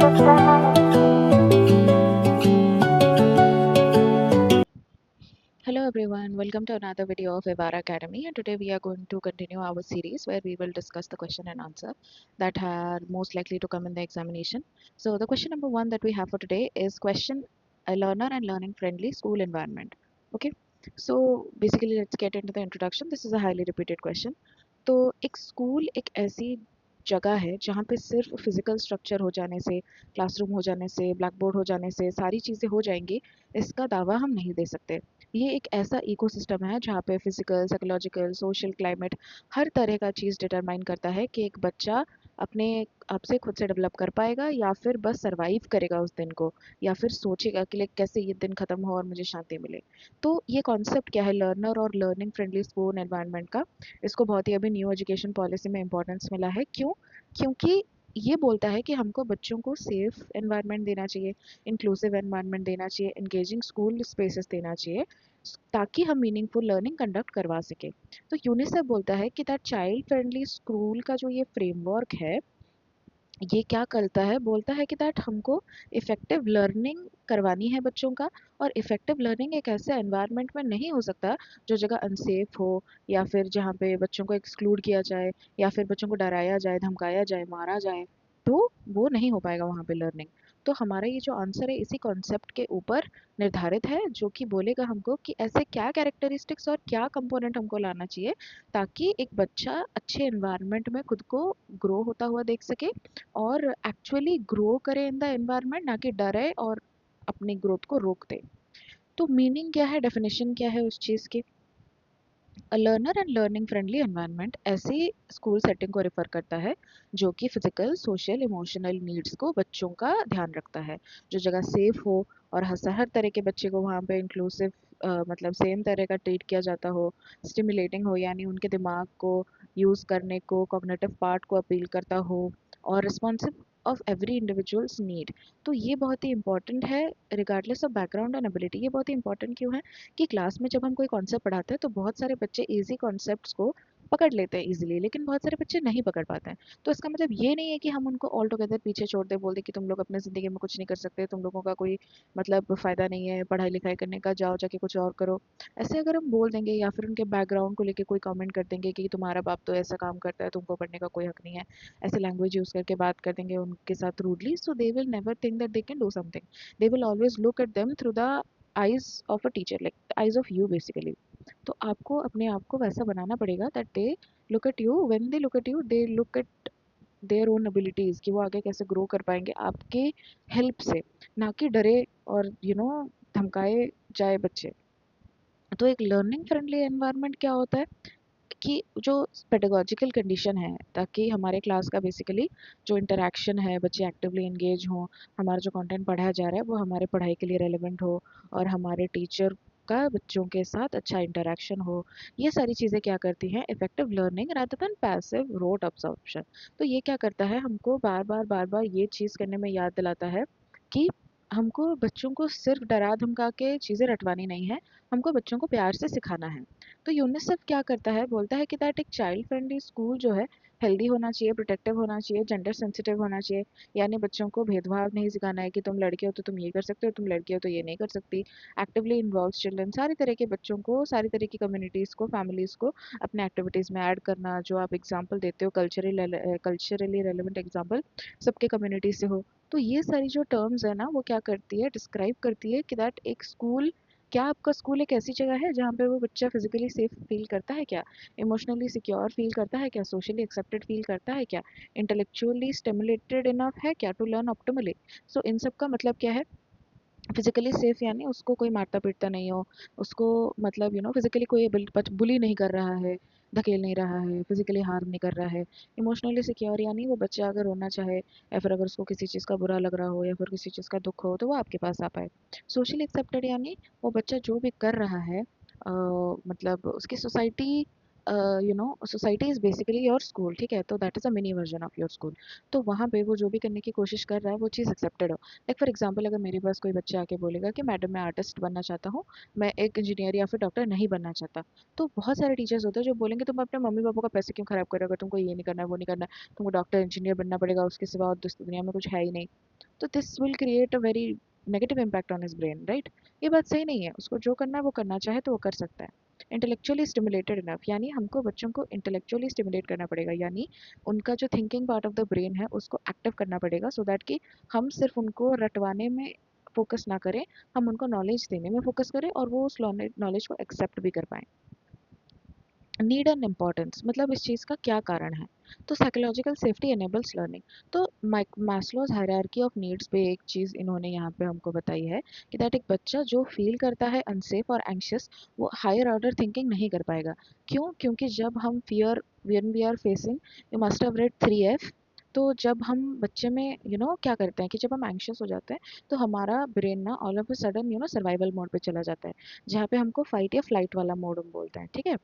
Hello everyone, welcome to another video of Evara Academy, and today we are going to continue our series where we will discuss the question and answer that are most likely to come in the examination. So the question number one that we have for today is question a learner and learning friendly school environment. Okay, so basically let's get into the introduction. This is a highly repeated question. तो एक school एक ऐसी जगह है जहाँ पे सिर्फ physical structure हो जाने से, क्लासरूम हो जाने से, ब्लैक बोर्ड हो जाने से सारी चीज़ें हो जाएंगी, इसका दावा हम नहीं दे सकते। ये एक ऐसा इकोसिस्टम है जहाँ पे फिजिकल, साइकोलॉजिकल, सोशल, क्लाइमेट हर तरह का चीज़ डिटरमाइन करता है कि एक बच्चा अपने आप से खुद से डेवलप कर पाएगा या फिर बस सरवाइव करेगा उस दिन को, या फिर सोचेगा कि लाइक कैसे ये दिन खत्म हो और मुझे शांति मिले। तो ये कॉन्सेप्ट क्या है लर्नर और लर्निंग फ्रेंडली स्कूल एनवायरनमेंट का? इसको बहुत ही अभी न्यू एजुकेशन पॉलिसी में इंपॉर्टेंस मिला है। क्यों? क्योंकि ये बोलता है कि हमको बच्चों को सेफ एनवायरनमेंट देना चाहिए, इंक्लूसिव एनवायरनमेंट देना चाहिए, इंगेजिंग स्कूल स्पेसेस देना चाहिए, ताकि हम मीनिंगफुल लर्निंग कंडक्ट करवा सके। तो यूनिसेफ बोलता है कि दैट चाइल्ड फ्रेंडली स्कूल का जो ये फ्रेमवर्क है, ये क्या करता है, बोलता है कि दैट हमको इफ़ेक्टिव लर्निंग करवानी है बच्चों का। और इफ़ेक्टिव लर्निंग एक ऐसे एनवायरनमेंट में नहीं हो सकता जो जगह अनसेफ हो, या फिर जहाँ पे बच्चों को एक्सक्लूड किया जाए, या फिर बच्चों को डराया जाए, धमकाया जाए, मारा जाए। तो वो नहीं हो पाएगा वहाँ पे लर्निंग। तो हमारा ये जो आंसर है इसी कॉन्सेप्ट के ऊपर निर्धारित है, जो कि बोलेगा हमको कि ऐसे क्या कैरेक्टरिस्टिक्स और क्या कंपोनेंट हमको लाना चाहिए ताकि एक बच्चा अच्छे एनवायरनमेंट में खुद को ग्रो होता हुआ देख सके, और एक्चुअली ग्रो करे इन द एनवायरनमेंट, ना कि डरे और अपनी ग्रोथ को रोक दे। तो मीनिंग क्या है, डेफिनेशन क्या है उस चीज़ की? A learner and learning friendly environment ऐसी स्कूल सेटिंग को रेफर करता है जो कि फिजिकल, सोशल, इमोशनल नीड्स को बच्चों का ध्यान रखता है, जो जगह सेफ हो और हर तरह के बच्चे को वहाँ पे इंक्लूसिव मतलब सेम तरह का ट्रीट किया जाता हो, स्टिमुलेटिंग हो यानी उनके दिमाग को यूज़ करने को, कॉग्निटिव पार्ट को अपील करता हो, और responsive of every individuals need. तो ये बहुत ही इंपॉर्टेंट है regardless of background and ability. ये बहुत ही इंपॉर्टेंट क्यों है कि क्लास में जब हम कोई कॉन्सेप्ट पढ़ाते हैं तो बहुत सारे बच्चे इजी कॉन्सेप्ट्स को पकड़ लेते हैं इजीली, लेकिन बहुत सारे बच्चे नहीं पकड़ पाते हैं। तो इसका मतलब ये नहीं है कि हम उनको ऑल टुगेदर पीछे छोड़ दे, बोल दे कि तुम लोग अपने ज़िंदगी में कुछ नहीं कर सकते, तुम लोगों का कोई मतलब फ़ायदा नहीं है पढ़ाई लिखाई करने का, जाओ जाके कुछ और करो। ऐसे अगर हम बोल देंगे या फिर उनके बैकग्राउंड को लेके कोई कमेंट कर देंगे कि तुम्हारा बाप तो ऐसा काम करता है, तुमको पढ़ने का कोई हक नहीं है, ऐसे लैंग्वेज यूज़ करके बात कर देंगे उनके साथ rudely, so they will never think that they can do something. They will always look at them through the eyes of a teacher, like the eyes of you basically। तो आपको अपने आप को वैसा बनाना पड़ेगा that they look at you, when they look at you they look at their own abilities, कि वो आगे कैसे ग्रो कर पाएंगे आपके हेल्प से, ना कि डरे और धमकाए जाए बच्चे। तो एक लर्निंग फ्रेंडली एनवायरनमेंट क्या होता है कि जो पेडागोजिकल कंडीशन है, ताकि हमारे क्लास का बेसिकली जो इंटरेक्शन है, बच्चे एक्टिवली एंगेज हों, हमारा जो कंटेंट पढ़ाया जा रहा है वो हमारे पढ़ाई के लिए रेलेवेंट हो, और हमारे टीचर का बच्चों के साथ अच्छा इंटरेक्शन हो। ये सारी चीज़ें क्या करती हैं, effective learning rather than passive rote absorption. तो ये क्या करता है, हमको बार बार ये चीज़ करने में याद दिलाता है कि हमको बच्चों को सिर्फ डरा धमका के चीज़ें रटवानी नहीं है, हमको बच्चों को प्यार से सिखाना है। तो यूनिसेफ क्या करता है, बोलता है कि दैट एक चाइल्ड फ्रेंडली स्कूल जो है हेल्दी होना चाहिए, प्रोटेक्टिव होना चाहिए, जेंडर सेंसिटिव होना चाहिए। यानी बच्चों को भेदभाव नहीं सिखाना है कि तुम लड़के हो तो तुम ये कर सकते हो, तुम लड़की हो तो ये नहीं कर सकती। एक्टिवली इन्वॉल्व चिल्ड्रन, सारी तरह के बच्चों को, सारी तरह की कम्युनिटीज़ को, फैमिलीज़ को अपने एक्टिविटीज़ में ऐड करना। जो आप एग्जाम्पल देते हो कल्चरली रेलिवेंट एग्जाम्पल सबके कम्युनिटी से हो। तो ये सारी जो टर्म्स है ना, वो क्या करती है, डिस्क्राइब करती है कि दैट एक स्कूल, क्या आपका स्कूल एक ऐसी जगह है जहाँ पे वो बच्चा फिजिकली सेफ फील करता है क्या, इमोशनली सिक्योर फील करता है क्या, सोशली एक्सेप्टेड फील करता है क्या, इंटेलेक्चुअली स्टिमुलेटेड इनफ है क्या टू लर्न ऑप्टिमली। सो इन सब का मतलब क्या है, फिजिकली सेफ यानी उसको कोई मारता पीटता नहीं हो, उसको मतलब फिजिकली कोई बुली नहीं कर रहा है, धकेल नहीं रहा है, फिजिकली हार्म नहीं कर रहा है। इमोशनली सिक्योर यानी वो बच्चा अगर रोना चाहे, या फिर अगर उसको किसी चीज़ का बुरा लग रहा हो, या फिर किसी चीज़ का दुख हो, तो वो आपके पास आ पाए। सोशली एक्सेप्टेड यानी वो बच्चा जो भी कर रहा है, मतलब उसकी society, society is basically your school, ठीक है, तो that is a mini version of your school. तो वहाँ पे वो जो भी करने की कोशिश कर रहा है वो चीज़ एक्सेप्टेड हो। लाइक फॉर एग्जांपल, अगर मेरे पास कोई बच्चा आके बोलेगा कि मैडम मैं आर्टिस्ट बनना चाहता हूँ, मैं एक इंजीनियर या फिर डॉक्टर नहीं बनना चाहता, तो बहुत सारे टीचर्स होते हैं जो बोलेंगे तुम अपने मम्मी पापा का पैसे क्यों खराब कर रहे हो, तुमको ये नहीं करना है, वो नहीं करना है, तुमको डॉक्टर इंजीनियर बनना पड़ेगा, उसके सिवा और दुनिया में कुछ है ही नहीं। तो this will create a very negative impact on his brain, right? ये बात सही नहीं है। उसको जो करना है वो करना चाहे तो वो कर सकता है। इंटेलेक्चुअली स्टिमुलेटेड इनफ, यानी हमको बच्चों को इंटेलेक्चुअली स्टिमुलेट करना पड़ेगा, यानी उनका जो thinking part of the brain है उसको एक्टिव करना पड़ेगा, सो दैट कि हम सिर्फ उनको रटवाने में फोकस ना करें, हम उनको नॉलेज देने में फोकस करें और वो उस नॉलेज को एक्सेप्ट भी कर पाएं। नीड एंड इम्पोर्टेंस, मतलब इस चीज़ का क्या कारण है? तो साइकोलॉजिकल सेफ्टी एनेबल्स लर्निंग। तो मैस्लोज हायरार्की ऑफ नीड्स पे एक चीज़ इन्होंने यहाँ पे हमको बताई है कि दैट एक बच्चा जो फील करता है अनसेफ और एंग्शियस, वो हायर ऑर्डर थिंकिंग नहीं कर पाएगा। क्यों? क्योंकि जब हम fear, when we are facing, you must have read 3F। तो जब हम बच्चे में क्या करते हैं कि जब हम एंग्शियस हो जाते हैं तो हमारा ब्रेन ना all of a sudden survival mode पे चला जाता है, जहाँ पे हमको फाइट या फ्लाइट वाला मोड हम बोलते हैं, ठीक है?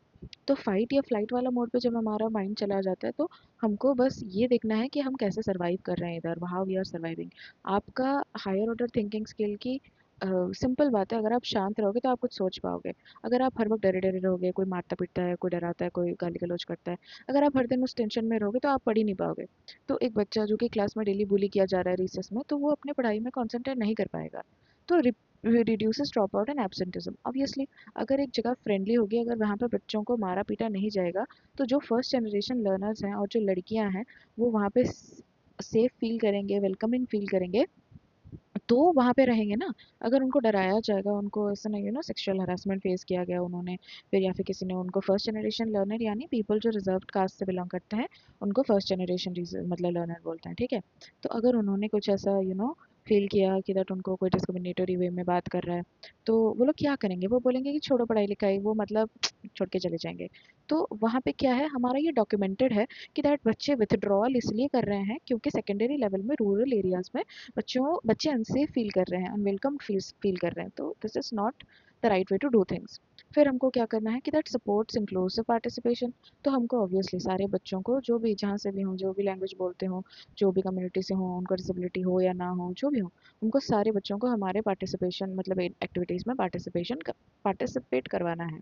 तो फाइट या फ्लाइट वाला मोड पे जब हमारा माइंड चला जाता है तो हमको बस ये देखना है कि हम कैसे सरवाइव कर रहे हैं इधर, हाउ वी आर सर्वाइविंग। आपका हायर ऑर्डर थिंकिंग स्किल की सिंपल बात है, अगर आप शांत रहोगे तो आप कुछ सोच पाओगे। अगर आप हर वक्त डरे डरे रहोगे, कोई मारता पीटता है, कोई डराता है, कोई गाली गलौज करता है, अगर आप हर दिन उस टेंशन में रहोगे तो आप पढ़ ही नहीं पाओगे। तो एक बच्चा जो कि क्लास में डेली बुली किया जा रहा है रिसेस में, तो वो अपने पढ़ाई में कॉन्सेंट्रेट नहीं कर पाएगा। तो reduces drop out and absenteeism, obviously. अगर एक जगह फ्रेंडली होगी, अगर वहाँ पर बच्चों को मारा पीटा नहीं जाएगा, तो जो फर्स्ट जनरेशन लर्नर्स हैं और जो लड़कियां हैं वो वहाँ पे सेफ फील करेंगे, वेलकमिंग फील करेंगे, तो वहाँ पे रहेंगे ना। अगर उनको डराया जाएगा, उनको ऐसा नहीं सेक्सुअल हरासमेंट फेस किया गया उन्होंने, फिर या फिर किसी ने उनको, फर्स्ट जनरेशन लर्नर यानी पीपल जो रिजर्व कास्ट से बिलोंग करते हैं उनको फर्स्ट जनरेशन मतलब लर्नर बोलते हैं, ठीक है? तो अगर उन्होंने कुछ ऐसा फील किया कि दैट उनको कोई डिस्क्रिमिनेटरी वे में बात कर रहा है, तो वो लोग क्या करेंगे? वो बोलेंगे कि छोड़ो पढ़ाई लिखाई, वो मतलब छोड़ के चले जाएंगे। तो वहाँ पे क्या है, हमारा ये डॉक्यूमेंटेड है कि दैट बच्चे विथड्रॉल इसलिए कर रहे हैं क्योंकि सेकेंडरी लेवल में, रूरल एरियाज में बच्चे अनसेफ फील कर रहे हैं, अनवेलकम फील कर रहे हैं। तो this is not the right way to do things. फिर हमको क्या करना है कि दैट सपोर्ट्स इंक्लूसिव पार्टिसिपेशन। तो हमको ऑब्वियसली सारे बच्चों को, जो भी जहाँ से भी हों, जो भी लैंग्वेज बोलते हों, जो भी कम्युनिटी से हों, उनको डिसेबिलिटी हो या ना हो, जो भी हो, उनको सारे बच्चों को हमारे पार्टिसिपेशन मतलब एक्टिविटीज़ में पार्टिसिपेट करवाना है।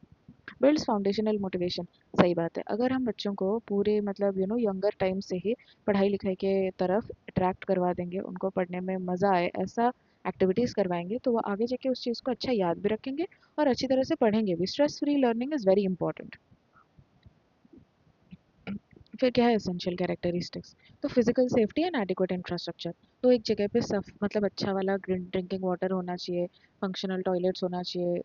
बिल्ड्स फाउंडेशनल मोटिवेशन, सही बात है। अगर हम बच्चों को पूरे मतलब यंगर टाइम से ही पढ़ाई लिखाई के तरफ अट्रैक्ट करवा देंगे, उनको पढ़ने में मज़ा आए ऐसा एक्टिविटीज़ करवाएंगे, तो वो आगे जाके उस चीज़ को अच्छा याद भी रखेंगे और अच्छी तरह से पढ़ेंगे भी। Stress free learning is very important. फिर क्या है एसेंशियल कैरेक्टरिस्टिक्स? तो physical safety and adequate infrastructure. तो एक जगह पे सब मतलब अच्छा वाला ड्रिंकिंग वाटर होना चाहिए, फंक्शनल टॉयलेट्स होना चाहिए,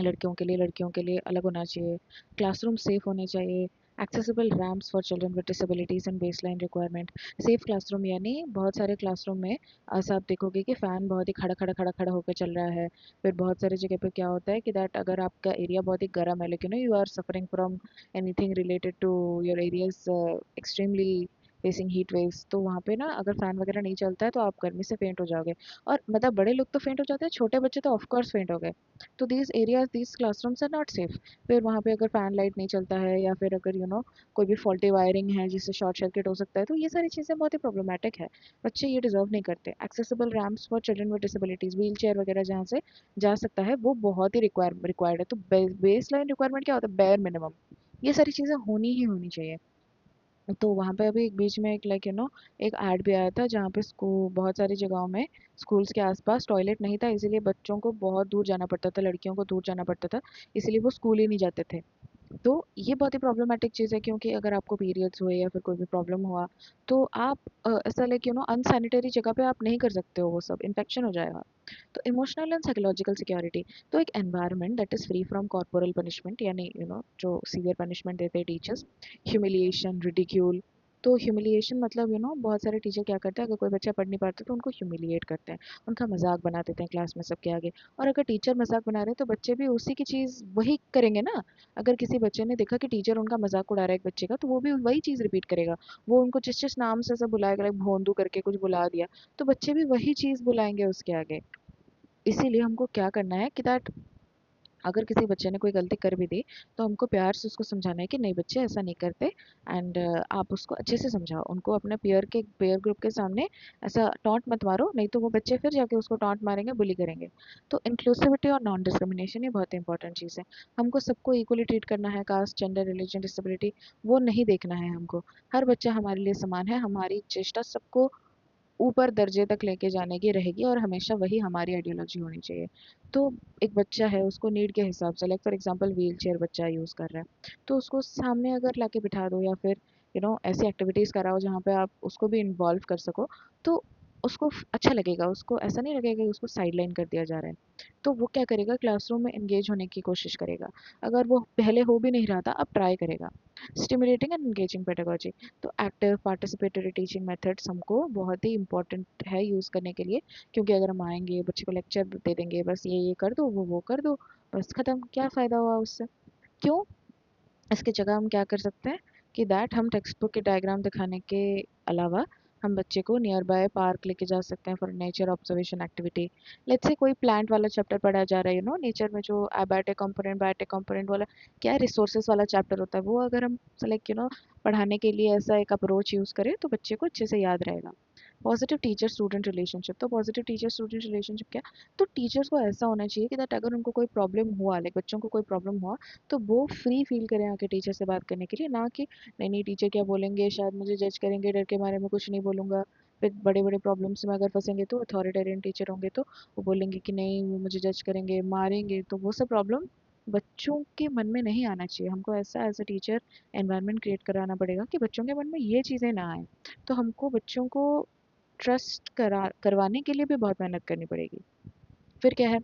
लड़कियों के लिए अलग होना चाहिए, क्लासरूम सेफ होने चाहिए, accessible ramps for children with disabilities and baseline requirement. Safe classroom यानी बहुत सारे क्लासरूम में ऐसा आप देखोगे कि फ़ैन बहुत ही खड़ा खड़ा खड़ा खड़ा होकर चल रहा है। फिर बहुत सारी जगह पे क्या होता है कि दैट अगर आपका एरिया बहुत ही गर्म है, लेकिन you are suffering from anything related to your areas extremely facing heat waves, तो वहाँ पे ना अगर फ़ैन वगैरह नहीं चलता है तो आप गर्मी से फेंट हो जाओगे। और मतलब बड़े लोग तो फेंट हो जाते हैं, छोटे बच्चे तो ऑफकोर्स फेंट हो गए। तो these areas, these classrooms are not safe. फिर वहाँ पे अगर फैन लाइट नहीं चलता है या फिर अगर कोई भी फॉल्टी वायरिंग है जिससे शॉर्ट सर्किट हो सकता है, तो ये सारी चीज़ें बहुत ही प्रॉब्लमेटिक है। बच्चे ये डिजर्व नहीं करते। Accessible ramps for children with disabilities, wheel chair वगैरह जहाँ से जा सकता है वो बहुत ही रिक्वायर्ड है। तो बेस लाइन रिक्वायरमेंट क्या होता है? Bare minimum. ये सारी चीज़ें होनी ही होनी चाहिए। तो वहाँ पे अभी एक बीच में एक एक ऐड भी आया था जहाँ पे स्कूल, बहुत सारी जगहों में स्कूल्स के आसपास टॉयलेट नहीं था, इसीलिए बच्चों को बहुत दूर जाना पड़ता था, लड़कियों को दूर जाना पड़ता था, इसीलिए वो स्कूल ही नहीं जाते थे। तो ये बहुत ही प्रॉब्लमेटिक चीज़ है, क्योंकि अगर आपको पीरियड्स हुए या फिर कोई भी प्रॉब्लम हुआ तो आप ऐसा अनसैनिटरी जगह पे आप नहीं कर सकते हो, वो सब इन्फेक्शन हो जाएगा। तो इमोशनल एंड साइकोलॉजिकल सिक्योरिटी। तो एक environment that is free from corporal punishment, यानी जो सीवियर पनिशमेंट देते हैं टीचर्स, ह्यूमिलिएशन, रिडिक्यूल। तो ह्यूमिलिएशन मतलब बहुत सारे टीचर क्या करते हैं, अगर कोई बच्चा पढ़ नहीं पाता तो उनको ह्यूमिलिएट करते हैं, उनका मजाक बना देते हैं क्लास में सबके आगे। और अगर टीचर मजाक बना रहे हैं तो बच्चे भी उसी की चीज़ वही करेंगे ना। अगर किसी बच्चे ने देखा कि टीचर उनका मजाक उड़ा रहा है एक बच्चे का, तो वो भी वही चीज़ रिपीट करेगा। वो उनको जिस जिस नाम से ऐसा बुलाएगा, लाइक भोंदू करके कुछ बुला दिया, तो बच्चे भी वही चीज़ बुलाएंगे उसके आगे। इसीलिए हमको क्या करना है कि दैट अगर किसी बच्चे ने कोई गलती कर भी दी तो हमको प्यार से उसको समझाना है कि नहीं बच्चे ऐसा नहीं करते। एंड आप उसको अच्छे से समझाओ, उनको अपने पेयर ग्रुप के सामने ऐसा टॉन्ट मत मारो, नहीं तो वो बच्चे फिर जाके उसको टॉन्ट मारेंगे, बुली करेंगे। तो इंक्लूसिविटी और नॉन डिस्क्रिमिनेशन ये बहुत इंपॉर्टेंट चीज़ है। हमको सबको इक्वली ट्रीट करना है, कास्ट, जेंडर, रिलीजन, डिसेबिलिटी वो नहीं देखना है हमको। हर बच्चा हमारे लिए समान है, हमारी चेष्टा सबको ऊपर दर्जे तक लेके जाने की रहेगी और हमेशा वही हमारी आइडियोलॉजी होनी चाहिए। तो एक बच्चा है, उसको नीड के हिसाब से, like for example wheel chair बच्चा यूज़ कर रहा है, तो उसको सामने अगर लाके बिठा दो या फिर ऐसी एक्टिविटीज़ कराओ जहाँ पे आप उसको भी इन्वॉल्व कर सको, तो उसको अच्छा लगेगा, उसको ऐसा नहीं लगेगा कि उसको साइडलाइन कर दिया जा रहा है। तो वो क्या करेगा, क्लासरूम में एंगेज होने की कोशिश करेगा। अगर वो पहले हो भी नहीं रहा था, अब ट्राई करेगा। स्टिमुलेटिंग एंड एंगेजिंग पेडागोजी, तो एक्टिव पार्टिसिपेटरी टीचिंग मेथड्स हमको बहुत ही इंपॉर्टेंट है यूज़ करने के लिए, क्योंकि अगर हम आएंगे बच्चे को लेक्चर दे देंगे, बस ये कर दो, वो कर दो, बस ख़त्म, क्या फ़ायदा हुआ उससे? क्यों? इसकी जगह हम क्या कर सकते हैं कि दैट हम टेक्स्ट बुक के डायग्राम दिखाने के अलावा हम बच्चे को नियर बाय पार्क लेके जा सकते हैं for nature observation activity. Let's say कोई प्लांट वाला चैप्टर पढ़ाया जा रहा है, नेचर में जो एबायोटिक कंपोनेंट बायोटिक कंपोनेंट वाला क्या रिसोर्सेज वाला चैप्टर होता है, वो अगर हम लाइक पढ़ाने के लिए ऐसा एक अप्रोच यूज़ करें तो बच्चे को अच्छे से याद रहेगा। पॉजिटिव टीचर स्टूडेंट रिलेशनशिप, तो पॉजिटिव टीचर स्टूडेंट रिलेशनशिप क्या, तो टीचर्स को ऐसा होना चाहिए कि दैट अगर उनको कोई प्रॉब्लम हुआ, लाइक बच्चों को कोई प्रॉब्लम हुआ, तो वो फ्री फील करें आके टीचर से बात करने के लिए, ना कि नहीं नहीं टीचर क्या बोलेंगे, शायद मुझे जज करेंगे, डर के मारे में कुछ नहीं बोलूँगा। फिर बड़े बड़े प्रॉब्लम्स में अगर फंसेंगे तो अथॉरिटेरियन टीचर होंगे तो वो बोलेंगे कि नहीं, वो मुझे जज करेंगे, मारेंगे, तो वो सब प्रॉब्लम बच्चों के मन में नहीं आना चाहिए। हमको ऐसा as a teacher environment create कराना पड़ेगा कि बच्चों के मन में ये चीज़ें ना आए। तो हमको बच्चों को ट्रस्ट करवाने के लिए भी बहुत मेहनत करनी पड़ेगी। फिर क्या है,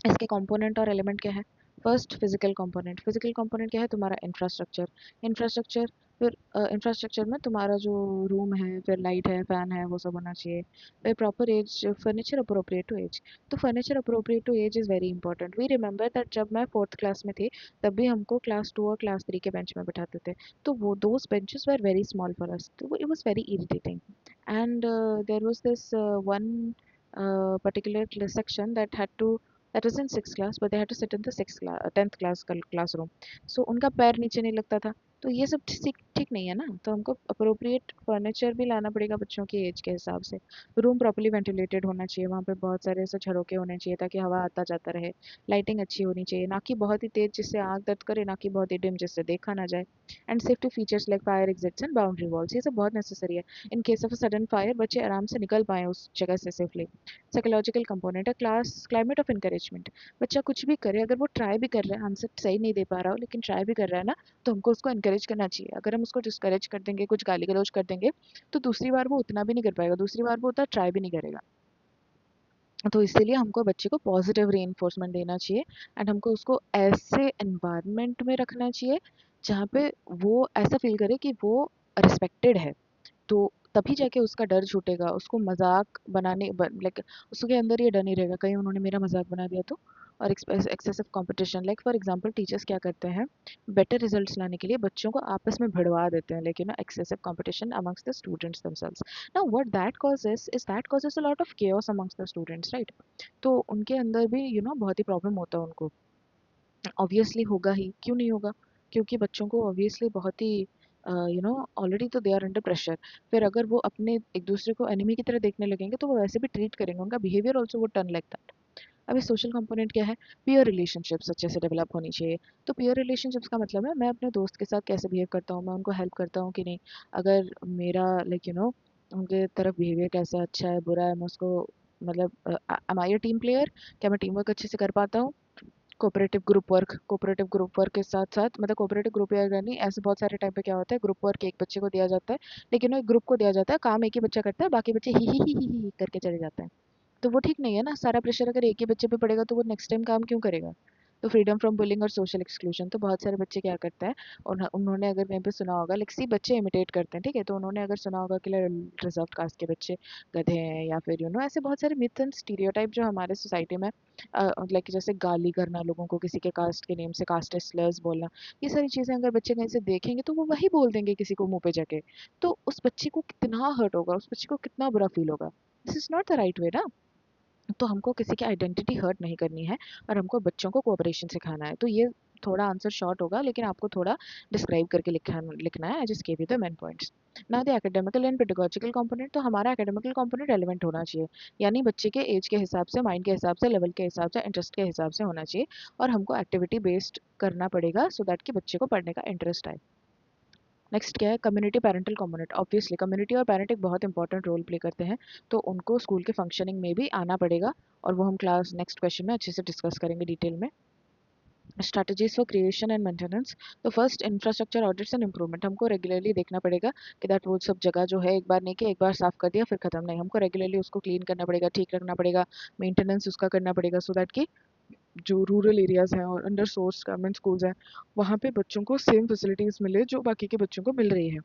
इसके कंपोनेंट और एलिमेंट क्या है? First physical component, physical component क्या है? तुम्हारा इंफ्रास्ट्रक्चर। इंफ्रास्ट्रक्चर, फिर इंफ्रास्ट्रक्चर में तुम्हारा जो रूम है, फिर लाइट है, फैन है, वो सब होना चाहिए। फिर proper age, furniture appropriate to age, तो furniture appropriate to age is very important. We remember that जब मैं फोर्थ क्लास में थी, तब भी हमको क्लास 2 और क्लास 3 के बेंच में बिठाते थे, तो वो those benches were very small for us, तो it was very irritating. And there was this one particular section that was in sixth class, but they had to sit in the 10th class classroom, so उनका पैर नीचे नहीं लगता था। तो ये सब ठीक ठीक नहीं है ना, तो हमको अप्रोप्रिएट फर्नीचर भी लाना पड़ेगा बच्चों की एज के हिसाब से। रूम प्रॉपर्ली वेंटिलेटेड होना चाहिए, वहाँ पे बहुत सारे ऐसे झरोके होने चाहिए ताकि हवा आता जाता रहे। लाइटिंग अच्छी होनी चाहिए, ना कि बहुत ही तेज जिससे आँख दर्द करे, ना कि बहुत ही डिम जिससे देखा ना जाए। And safety features like fire exits and boundary walls, ये सब बहुत नेसेसरी है। In case of a sudden fire बच्चे आराम से निकल पाएँ उस जगह से सेफली। साइकोलॉजिकल कंपोनेंट है, क्लास क्लाइमेट ऑफ इंकरेजमेंट, बच्चा कुछ भी करे, अगर वो ट्राई भी कर रहा है, आंसर सही नहीं दे पा रहा हो लेकिन ट्राई भी कर रहा है ना, तो हमको उसको इनकरेज करना चाहिए। अगर हम उसको डिस्करेज कर देंगे, कुछ गाली गलौज कर देंगे, तो दूसरी बार वो उतना भी नहीं कर पाएगा, दूसरी बार वो उतना ट्राई भी नहीं करेगा। तो इसीलिए हमको बच्चे को पॉजिटिव रीइंफोर्समेंट देना चाहिए, एंड हमको उसको ऐसे एनवायरनमेंट में रखना चाहिए जहाँ पे वो ऐसा फील करे कि वो रिस्पेक्टेड है। तो तभी जाके उसका डर छूटेगा, उसको मजाक बनाने लाइक उसके अंदर ये डर नहीं रहेगा कहीं उन्होंने मेरा मजाक बना दिया तो। और excessive competition, like for example teachers क्या करते हैं, बेटर रिजल्ट्स लाने के लिए बच्चों को आपस में भिड़वा देते हैं, लेकिन excessive competition amongst the students themselves, now what that causes is that causes a lot of chaos amongst the students, right? तो उनके अंदर भी बहुत ही प्रॉब्लम होता है उनको, ऑब्वियसली होगा ही, क्यों नहीं होगा? क्योंकि बच्चों को ऑब्वियसली बहुत ही ऑलरेडी तो दे आर अंडर प्रेशर, फिर अगर वो अपने एक दूसरे को एनिमी की तरह देखने लगेंगे तो वो वैसे भी ट्रीट करेंगे, उनका बिहेवियर ऑल्सो वो टर्न लाइक दैट। अभी सोशल कंपोनेंट क्या है, पीयर रिलेशनशिप्स अच्छे से डेवलप होनी चाहिए। तो पीयर रिलेशनशिप्स का मतलब है मैं अपने दोस्त के साथ कैसे बिहेव करता हूँ, मैं उनको हेल्प करता हूँ कि नहीं, अगर मेरा लाइक उनके तरफ बिहेवियर कैसा है, अच्छा है बुरा है, मैं उसको मतलब am I a team player, क्या मैं टीम वर्क अच्छे से कर पाता हूँ? कोऑपरेटिव ग्रुप वर्क के साथ साथ, मतलब कोऑपरेटिव ग्रुप या नहीं, ऐसे बहुत सारे टाइम पे क्या होता है, ग्रुप वर्क एक बच्चे को दिया जाता है, लेकिन वो एक ग्रुप को दिया जाता है, काम एक ही बच्चा करता है, बाकी बच्चे ही करके चले जाते हैं। तो वो ठीक नहीं है ना, सारा प्रेशर अगर एक ही बच्चे पे पड़ेगा तो वो नेक्स्ट टाइम काम क्यों करेगा? तो फ्रीडम फ्रॉम बुलिंग और सोशल एक्सक्लूजन, तो बहुत सारे बच्चे क्या करते हैं, उन्होंने अगर कहीं पे सुना होगा, लाइक सी बच्चे इमिटेट करते हैं, ठीक है, तो उन्होंने अगर सुना होगा कि रिजर्व कास्ट के बच्चे गधे हैं, या फिर ऐसे बहुत सारे मिथ्स एंड स्टीरियोटाइप जो हमारे सोसाइटी में लाइक जैसे गाली करना लोगों को किसी के कास्ट के नेम से, कास्ट स्लर्स बोलना, ये सारी चीज़ें अगर बच्चे कहीं से देखेंगे तो वो वही बोल देंगे किसी को मुंह पे जाके, तो उस बच्चे को कितना हर्ट होगा, उस बच्चे को कितना बुरा फील होगा। This is not the right वे ना। तो हमको किसी की आइडेंटिटी हर्ट नहीं करनी है, और हमको बच्चों को कोऑपरेशन सिखाना है। तो ये थोड़ा आंसर शॉर्ट होगा, लेकिन आपको थोड़ा डिस्क्राइब करके लिखना है। I just give you the main points. Now the academical and pedagogical component, तो हमारा एकेडमिकल कंपोनेंट रेलेवेंट होना चाहिए, यानी बच्चे के एज के हिसाब से, माइंड के हिसाब से, लेवल के हिसाब से, इंटरेस्ट के हिसाब से होना चाहिए, और हमको एक्टिविटी बेस्ड करना पड़ेगा सो दैट कि बच्चे को पढ़ने का इंटरेस्ट आए। नेक्स्ट क्या है, community parental community. Obviously community और पेरेंट एक बहुत इंपॉर्टेंट रोल प्ले करते हैं, तो उनको स्कूल के फंक्शनिंग में भी आना पड़ेगा, और वो हम क्लास नेक्स्ट क्वेश्चन में अच्छे से डिस्कस करेंगे डिटेल में। Strategies for creation and maintenance. तो first, infrastructure audits and improvement. हमको रेगुलरली देखना पड़ेगा कि दैट वो सब जगह जो है एक बार नहीं कि एक बार साफ कर दिया फिर खत्म, नहीं, हमको रेगुलरली उसको क्लीन करना पड़ेगा, ठीक रखना पड़ेगा, मेंटेनेंस उसका करना पड़ेगा, सो दैट कि जो रूरल एरियाज हैं और अंडर सोर्स गवर्नमेंट स्कूल्स हैं वहाँ पे बच्चों को सेम फैसिलिटीज़ मिले जो बाकी के बच्चों को मिल रही है।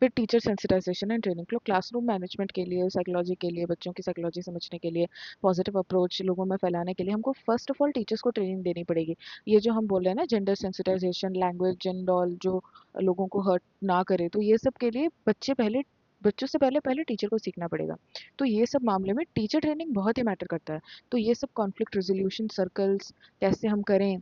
फिर टीचर सेंसिटाइजेशन एंड ट्रेनिंग। तो क्लासरूम मैनेजमेंट के लिए, साइकोलॉजी के लिए, बच्चों की साइकोलॉजी समझने के लिए, पॉजिटिव अप्रोच लोगों में फैलाने के लिए हमको फर्स्ट ऑफ ऑल टीचर्स को ट्रेनिंग देनी पड़ेगी। ये जो हम बोल रहे हैं ना, gender sensitization, language and all, जो लोगों को हर्ट ना करे, तो ये सब के लिए बच्चों से पहले पहले टीचर को सीखना पड़ेगा। तो ये सब मामले में टीचर ट्रेनिंग बहुत ही मैटर करता है। तो ये सब कॉन्फ्लिक्ट रेजोल्यूशन सर्कल्स कैसे हम करें,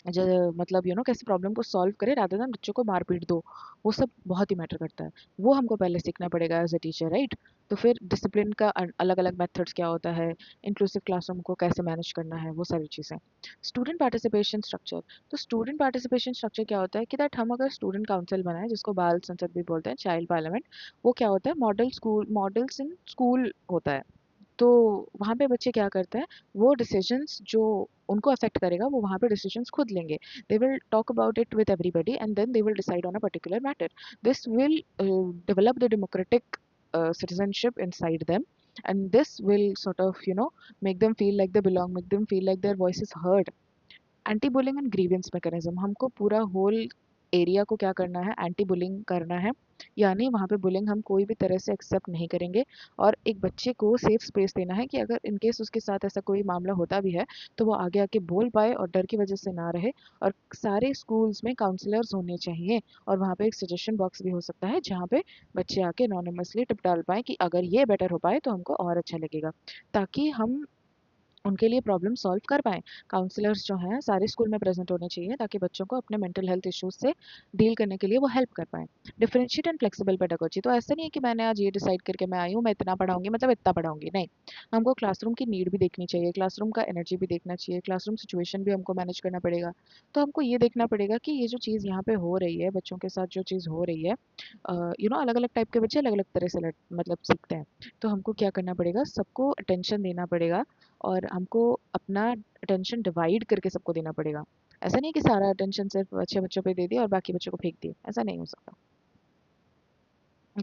मतलब कैसे प्रॉब्लम को सॉल्व करें रादर देन बच्चों को मार पीट दो, वो सब बहुत ही मैटर करता है। वो हमको पहले सीखना पड़ेगा एज अ टीचर, राइट। तो फिर डिसिप्लिन का अलग अलग मेथड्स क्या होता है, इंक्लूसिव क्लासरूम को कैसे मैनेज करना है, वो सारी चीज़ें। Student participation structure. तो स्टूडेंट पार्टिसिपेशन स्ट्रक्चर क्या होता है कि दैट हम अगर स्टूडेंट काउंसिल बनाए, जिसको बाल संसद भी बोलते हैं, चाइल्ड पार्लियामेंट, वो क्या होता है, मॉडल्स इन स्कूल होता है। तो वहाँ पे बच्चे क्या करते हैं, वो डिसीजंस जो उनको अफेक्ट करेगा वो वहाँ पे डिसीजंस खुद लेंगे। They will talk about it with everybody and then they will decide on a particular matter. This will develop the democratic citizenship inside them, and this will sort of make them feel like they belong, make them feel like their voice is heard। Anti bullying and grievance mechanism. हमको पूरा whole area को क्या करना है, anti bullying करना है, यानी वहाँ पे बुलिंग हम कोई भी तरह से एक्सेप्ट नहीं करेंगे, और एक बच्चे को सेफ स्पेस देना है कि अगर इनकेस उसके साथ ऐसा कोई मामला होता भी है तो वो आगे आके बोल पाए और डर की वजह से ना रहे। और सारे स्कूल्स में काउंसलर्स होने चाहिए, और वहाँ पे एक सजेशन बॉक्स भी हो सकता है जहाँ पे बच्चे आके एनोनिमसली टिप डाल पाए कि अगर ये बेटर हो पाए तो हमको और अच्छा लगेगा, ताकि हम उनके लिए प्रॉब्लम सॉल्व कर पाएँ। काउंसलर्स जो हैं सारे स्कूल में प्रेज़ेंट होने चाहिए, ताकि बच्चों को अपने मेंटल हेल्थ इश्यूज़ से डील करने के लिए वो हेल्प कर पाएँ। Differentiate and flexible pedagogy. तो ऐसा नहीं है कि मैंने आज ये डिसाइड करके मैं आई हूँ, मैं इतना पढ़ाऊँगी मतलब इतना पढ़ाऊँगी, नहीं। हमको क्लासरूम की नीड भी देखनी चाहिए, क्लासरूम का एनर्जी भी देखना चाहिए, क्लासरूम सिचुएशन भी हमको मैनेज करना पड़ेगा। तो हमको ये देखना पड़ेगा कि ये जो चीज़ यहाँ पे हो रही है, बच्चों के साथ जो चीज़ हो रही है, अलग-अलग टाइप के बच्चे अलग-अलग तरह से मतलब सीखते हैं। तो हमको क्या करना पड़ेगा, सबको अटेंशन देना पड़ेगा, और हमको अपना अटेंशन डिवाइड करके सबको देना पड़ेगा। ऐसा नहीं है कि सारा अटेंशन सिर्फ अच्छे बच्चों पे दे दिया और बाकी बच्चों को फेंक दिया, ऐसा नहीं हो सकता।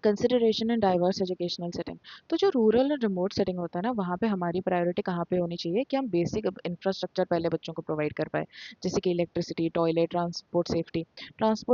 Consideration in diverse educational setting. तो जो रूरल और रिमोट सेटिंग होता है ना, वहाँ पे हमारी प्रायोरिटी कहाँ पे होनी चाहिए कि हम बेसिक इंफ्रास्ट्रक्चर पहले बच्चों को प्रोवाइड कर पाए, जैसे कि इलेक्ट्रिसिटी, टॉयलेट, ट्रांसपोर्ट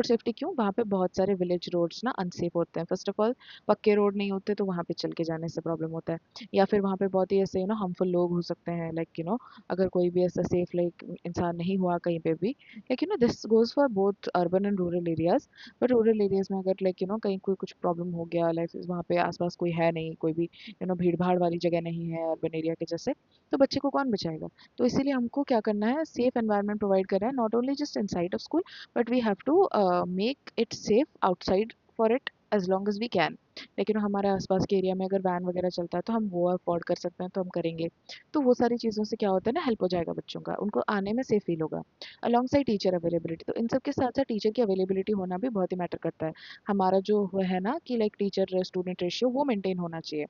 सेफ्टी। क्यों, वहाँ पे बहुत सारे विलेज रोड्स ना अनसेफ होते हैं। फर्स्ट ऑफ ऑल पक्के रोड नहीं होते, तो वहाँ पे चल के जाने से प्रॉब्लम होता है, या फिर वहाँ पे बहुत ही ऐसे हार्मफुल लोग हो सकते हैं, लाइक अगर कोई भी ऐसा सेफ लाइक इंसान नहीं हुआ कहीं पे भी, like this goes for both urban and rural areas. But rural areas में अगर लाइक कहीं कोई कुछ प्रॉब्लम हो गया, लाइक वहाँ पे आसपास कोई है नहीं, कोई भी भीड़ भाड़ वाली जगह नहीं है अर्बन एरिया के जैसे, तो बच्चे को कौन बचाएगा। तो इसीलिए हमको क्या करना है, सेफ एनवायरनमेंट प्रोवाइड करना है, not only just inside of school, but we have to make it safe outside for it as long as we can. लेकिन हमारे आसपास के एरिया में अगर वैन वगैरह चलता है तो हम वो अफोर्ड कर सकते हैं तो हम करेंगे। तो वो सारी चीज़ों से क्या होता है ना, हेल्प हो जाएगा बच्चों का, उनको आने में सेफ फील होगा। Along side teacher availability. तो इन सब के साथ साथ टीचर की अवेलेबिलिटी होना भी बहुत ही मैटर करता है। हमारा जो वो है ना कि लाइक टीचर स्टूडेंट रेशियो वो मेंटेन होना चाहिए।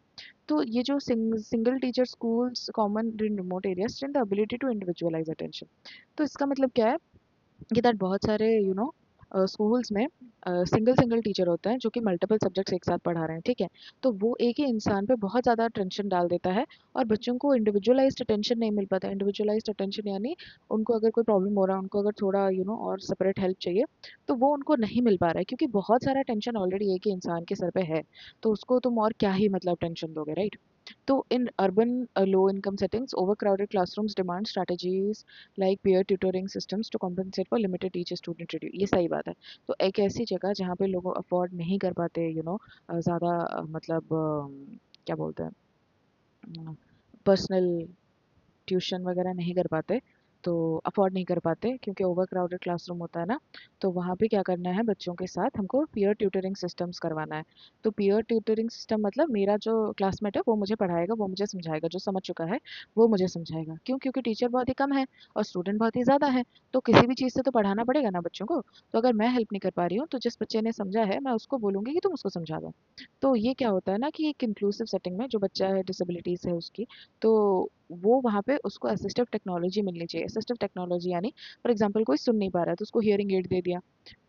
तो ये जो single teacher schools common in remote areas the ability to individualize attention. तो इसका मतलब क्या है कि दैट बहुत सारे स्कूल्स में सिंगल सिंगल टीचर होता है जो कि मल्टीपल सब्जेक्ट्स एक साथ पढ़ा रहे हैं, ठीक है। तो वो एक ही इंसान पे बहुत ज़्यादा टेंशन डाल देता है, और बच्चों को इंडिविजुअलाइज्ड अटेंशन नहीं मिल पाता। इंडिविजुअलाइज्ड अटेंशन यानी उनको अगर कोई प्रॉब्लम हो रहा है, उनको अगर थोड़ा और सेपरेट हेल्प चाहिए, तो वो उनको नहीं मिल पा रहा है, क्योंकि बहुत सारा टेंशन ऑलरेडी एक ही इंसान के सर पे है। तो उसको तुम और क्या ही मतलब टेंशन दोगे, राइट। तो in urban low income settings, overcrowded classrooms demand strategies like peer tutoring systems to compensate for limited teacher student ratio। ये सही बात है। तो एक ऐसी जगह जहाँ पे लोग अफोर्ड नहीं कर पाते ज़्यादा मतलब क्या बोलते हैं, पर्सनल ट्यूशन वगैरह नहीं कर पाते, तो अफोर्ड नहीं कर पाते क्योंकि ओवर क्राउडेड क्लासरूम होता है ना। तो वहाँ पे क्या करना है, बच्चों के साथ हमको पीयर ट्यूटरिंग सिस्टम्स करवाना है। तो पीयर ट्यूटरिंग सिस्टम मतलब मेरा जो क्लासमेट है वो मुझे पढ़ाएगा, वो मुझे समझाएगा, जो समझ चुका है वो मुझे समझाएगा। क्यों? क्योंकि टीचर बहुत ही कम है और स्टूडेंट बहुत ही ज़्यादा है। तो किसी भी चीज़ से तो पढ़ाना पड़ेगा ना बच्चों को। तो अगर मैं हेल्प नहीं कर पा रही हूँ तो जिस बच्चे ने समझा है मैं उसको बोलूँगी कि तुम उसको समझा दो। तो ये क्या होता है ना कि एक इंक्लूसिव सेटिंग में जो बच्चा है डिसेबिलिटीज़ है उसकी, तो वो वहाँ पे उसको असिस्टिव टेक्नोलॉजी मिलनी चाहिए। असिस्टिव टेक्नोलॉजी यानी फॉर एग्जांपल कोई सुन नहीं पा रहा है तो उसको हियरिंग एड दे दिया।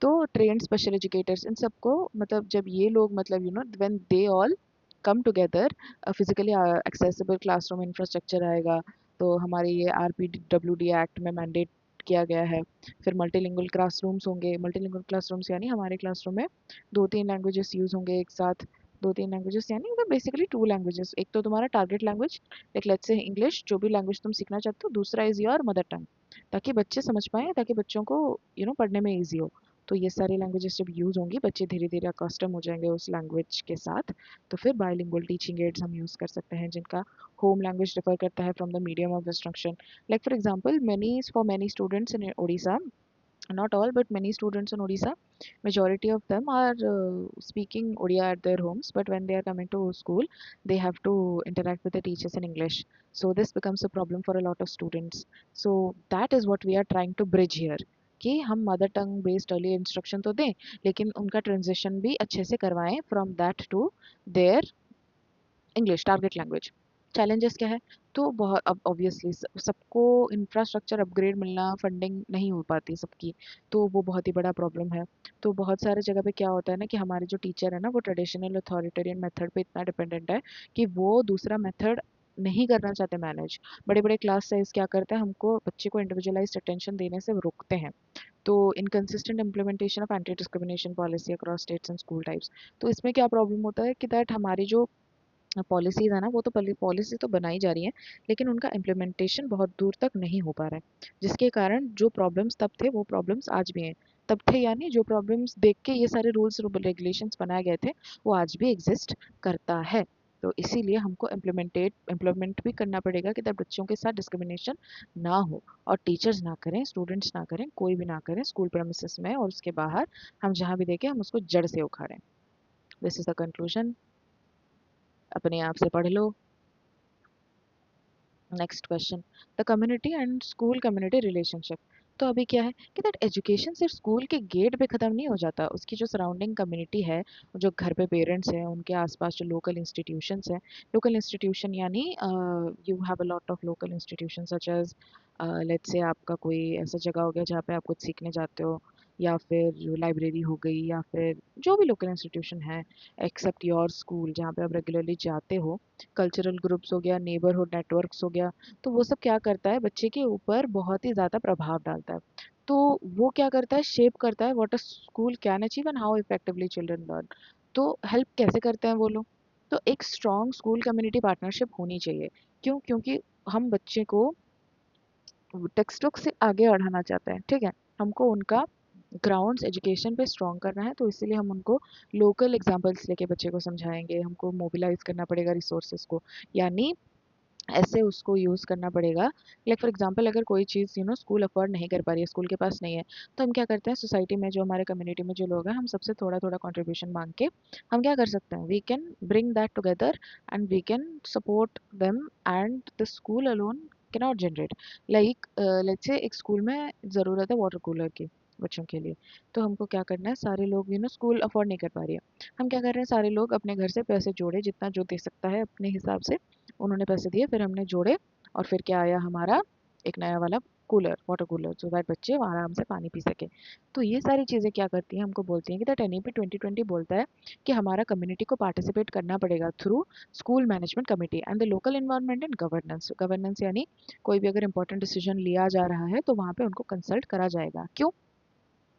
तो ट्रेन्ड स्पेशल एजुकेटर्स इन सबको मतलब जब ये लोग मतलब when they all come together, physically accessible classroom infrastructure आएगा। तो हमारे ये RPWD एक्ट में मैंडेट किया गया है। फिर मल्टीलिंगुअल क्लासरूम्स होंगे। मल्टीलिंगुअल क्लासरूम्स यानी हमारे क्लासरूम में 2-3 लैंग्वेजेस यूज़ होंगे एक साथ। 2-3 लैंग्वेजेस यानी मतलब बेसिकली 2 लैंग्वेजेस। एक तो तुम्हारा टारगेट लैंग्वेज, लाइक लेट्स से इंग्लिश, जो भी लैंग्वेज तुम सीखना चाहते हो। दूसरा इज़ योर मदर टंग, ताकि बच्चे समझ पाएँ, ताकि बच्चों को पढ़ने में ईज़ी हो। तो ये सारी लैंग्वेजेस जब यूज़ होंगी, बच्चे धीरे-धीरे अकस्टम हो जाएँगे उस लैंग्वेज के साथ। तो फिर बायलिंगुअल टीचिंग एड्स हम यूज़ कर सकते हैं, जिनका होम लैंग्वेज डिफर करता है from the medium of instruction. Like for example, many students in Odisha, not all, but many students in Odisha, majority of them are speaking Odia at their homes, but when they are coming to school, they have to interact with the teachers in English. So this becomes a problem for a lot of students. So that is what we are trying to bridge here. कि हम mother tongue based early instruction तो दें, लेकिन उनका transition भी अच्छे से करवाएं from that to their English target language. Challenges क्या है? तो बहुत अब ऑब्वियसली सबको इंफ्रास्ट्रक्चर अपग्रेड मिलना, फंडिंग नहीं हो पाती सबकी, तो वो बहुत ही बड़ा प्रॉब्लम है। तो बहुत सारे जगह पे क्या होता है ना कि हमारे जो टीचर है ना वो ट्रेडिशनल अथॉरिटेरियन मेथड पे इतना डिपेंडेंट है कि वो दूसरा मेथड नहीं करना चाहते मैनेज। बड़े बड़े क्लास साइज क्या करते हैं, हमको बच्चे को इंडिविजुअलाइज्ड अटेंशन देने से रोकते हैं। तो inconsistent implementation of anti discrimination policy across states and school types. तो इसमें क्या प्रॉब्लम होता है कि दैट हमारी जो पॉलिसीज़ है ना, वो तो पॉलिसी तो बनाई जा रही है, लेकिन उनका इम्प्लीमेंटेशन बहुत दूर तक नहीं हो पा रहा है, जिसके कारण जो प्रॉब्लम्स तब थे वो प्रॉब्लम्स आज भी हैं। तब थे यानी जो प्रॉब्लम्स देख के ये सारे रूल्स रेगुलेशंस बनाए गए थे वो आज भी एग्जिस्ट करता है। तो इसीलिए हमको इम्प्लीमेंट भी करना पड़ेगा कि तब बच्चों के साथ डिस्क्रिमिनेशन ना हो, और टीचर्स ना करें, स्टूडेंट्स ना करें, कोई भी ना करें स्कूल प्रेमिसेस में और उसके बाहर। हम जहाँ भी देखें हम उसको जड़ से उखाड़ें। This is the conclusion. अपने आप से पढ़ लो। Next question, the community and school community relationship. तो अभी क्या है कि दैट एजुकेशन सिर्फ स्कूल के गेट पे ख़त्म नहीं हो जाता, उसकी जो सराउंडिंग कम्युनिटी है, जो घर पे पेरेंट्स हैं, उनके आसपास जो लोकल इंस्टीट्यूशंस हैं। लोकल इंस्टीट्यूशन यानी you have a lot of local institution such as let's say आपका कोई ऐसा जगह हो गया जहाँ पे आप कुछ सीखने जाते हो, या फिर लाइब्रेरी हो गई, या फिर जो भी लोकल इंस्टीट्यूशन है एक्सेप्ट योर स्कूल जहाँ पे आप रेगुलरली जाते हो। कल्चरल ग्रुप्स हो गया, नेबरहुड नेटवर्क्स हो गया। तो वो सब क्या करता है, बच्चे के ऊपर बहुत ही ज़्यादा प्रभाव डालता है। तो वो क्या करता है, शेप करता है what a school can achieve and how effectively children learn. तो हेल्प कैसे करते हैं वो लोग? तो एक स्ट्रॉन्ग स्कूल कम्युनिटी पार्टनरशिप होनी चाहिए। क्यों? क्योंकि हम बच्चे को टेक्स्ट बुक से आगे बढ़ाना चाहते हैं, ठीक है। हमको उनका ग्राउंड्स एजुकेशन पे स्ट्रॉन्ग करना है, तो इसीलिए हम उनको लोकल एग्जांपल्स लेके बच्चे को समझाएंगे। हमको मोबिलाइज करना पड़ेगा रिसोर्सेज को, यानी ऐसे उसको यूज़ करना पड़ेगा। लाइक फॉर एग्जांपल अगर कोई चीज़ स्कूल अफोर्ड नहीं कर पा रही है, स्कूल के पास नहीं है, तो हम क्या करते हैं, सोसाइटी में जो हमारे कम्युनिटी में जो लोग हैं, हम सबसे थोड़ा थोड़ा कंट्रीब्यूशन मांग के हम क्या कर सकते हैं, we can bring that together and we can support them. And the school alone cannot generate, like let's say एक स्कूल में ज़रूरत है वाटर कूलर की बच्चों के लिए। तो हमको क्या करना है, सारे लोग स्कूल अफोर्ड नहीं कर पा रही है, हम क्या कर रहे हैं, सारे लोग अपने घर से पैसे जोड़े, जितना जो दे सकता है अपने हिसाब से उन्होंने पैसे दिए, फिर हमने जोड़े, और फिर क्या आया हमारा, एक नया वाला cooler, water cooler, so that बच्चे आराम से पानी पी सके। तो ये सारी चीज़ें क्या करती हैं, हमको बोलती हैं कि दैट NEP 2020 बोलता है कि हमारा कम्युनिटी को पार्टिसिपेट करना पड़ेगा through school management committee and the local environment and governance. Governance यानी कोई भी अगर इंपॉर्टेंट डिसीजन लिया जा रहा है तो वहाँ पे उनको कंसल्ट करा जाएगा। क्यों?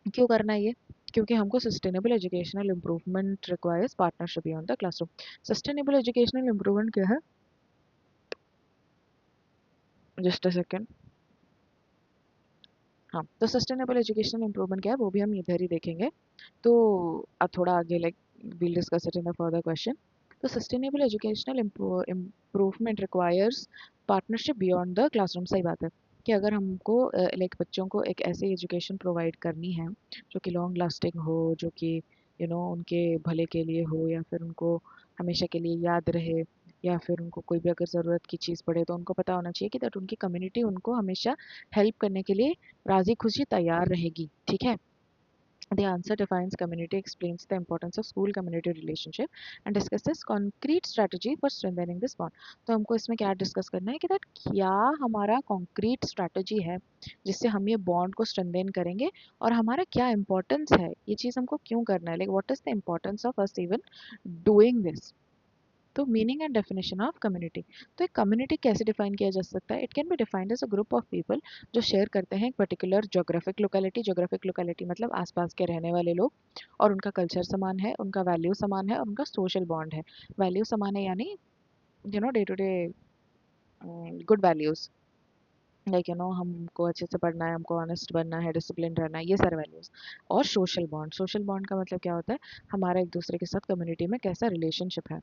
क्यों करना है ये? क्योंकि हमको sustainable educational improvement requires partnership beyond the classroom. Sustainable educational improvement क्या है? Just a second. हाँ, तो सस्टेनेबल एजुकेशनल इंप्रूवमेंट क्या है वो भी हम इधर ही देखेंगे। तो अब थोड़ा आगे like we'll discuss it in the further question. तो sustainable educational improvement requires partnership beyond the classroom, सही बात है। कि अगर हमको लाइक बच्चों को एक ऐसी एजुकेशन प्रोवाइड करनी है जो कि लॉन्ग लास्टिंग हो, जो कि उनके भले के लिए हो, या फिर उनको हमेशा के लिए याद रहे, या फिर उनको कोई भी अगर ज़रूरत की चीज़ पड़े तो उनको पता होना चाहिए कि दैट उनकी कम्युनिटी उनको हमेशा हेल्प करने के लिए राज़ी खुशी तैयार रहेगी, ठीक है। The answer defines community, explains the importance of school community relationship and discusses concrete strategy for strengthening this bond. तो हमको इसमें क्या डिस्कस करना है कि दैट क्या हमारा कॉन्क्रीट स्ट्रैटेजी है जिससे हम ये बॉन्ड को स्ट्रेंथन करेंगे, और हमारा क्या इंपॉर्टेंस है, ये चीज़ हमको क्यों करना है, like what is the importance of us even doing this. तो meaning and definition of community. तो एक कम्युनिटी कैसे डिफाइन किया जा सकता है? It can be defined as a group of people जो शेयर करते हैं एक particular geographic locality. Geographic locality मतलब आसपास के रहने वाले लोग, और उनका कल्चर समान है, उनका वैल्यू समान है, और उनका सोशल बॉन्ड है। वैल्यू समान है यानी day to day good values, like हमको अच्छे से पढ़ना है, हमको ऑनेस्ट बनना है, डिसिप्लिन रहना है, ये सारे वैल्यूज। और सोशल बॉन्ड, सोशल बॉन्ड का मतलब क्या होता है? हमारा एक दूसरे के साथ कम्युनिटी में कैसा रिलेशनशिप है।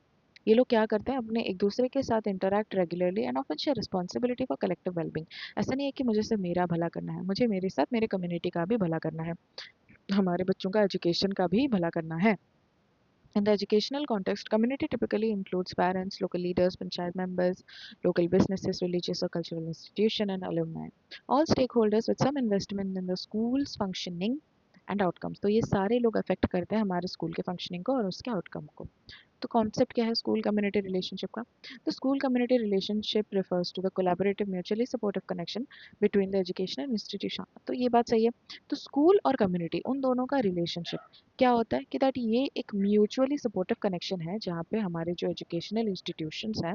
ये लोग क्या करते हैं? अपने एक दूसरे के साथ interact regularly and often share responsibility for collective wellbeing. ऐसा नहीं है कि मुझे सिर्फ मेरा भला करना है, मुझे मेरे साथ मेरे कम्युनिटी का भी भला करना है, हमारे बच्चों का एजुकेशन का भी भला करना है। In the educational context, community typically includes parents, local leaders, panchayat members, local businesses, religious or cultural institution, and alumni. All stakeholders with some investment in the school's functioning and outcomes. तो ये सारे लोग affect करते हैं हमारे school के functioning को और उसके आउटकम को। तो कॉन्सेप्ट क्या है स्कूल कम्युनिटी रिलेशनशिप का? The school community relationship refers to the collaborative mutually supportive connection between the educational institution. तो ये बात सही है। तो स्कूल और कम्युनिटी उन दोनों का रिलेशनशिप क्या होता है कि दैट ये एक म्यूचुअली सपोर्टिव कनेक्शन है जहाँ पे हमारे जो एजुकेशनल इंस्टीट्यूशंस हैं